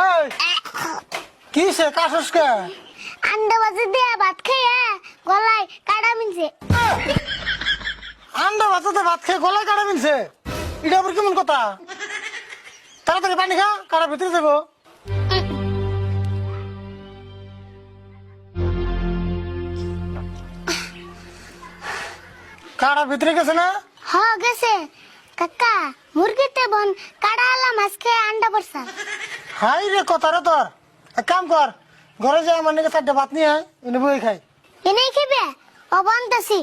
এই কি সে কাশস কে? আন্ডা বাজে দিয়ে ভাত খাইয়া গলায় কাটা মিনছে। আন্ডা ভাততে ভাত খেয়ে গলায় কাটা মিলছে, এটা আবার কেমন কথা? তাড়াতাড়ি পানি খা, কাটা ভিতরে যাবো। কাটা ভিতরে গেছে না? হ গেছে কাকা, মুরগিতে বন কাটা আলা মাছ খেয়ে আন্ডা পড়ছা। হাই রে কথা রে তোর। এক কাম কর, ঘরে যাই আমার নাকি 4টা ভাত নিয়ে আয়, এনে বই খাই। এনেই খেবে ও বন্ধছি।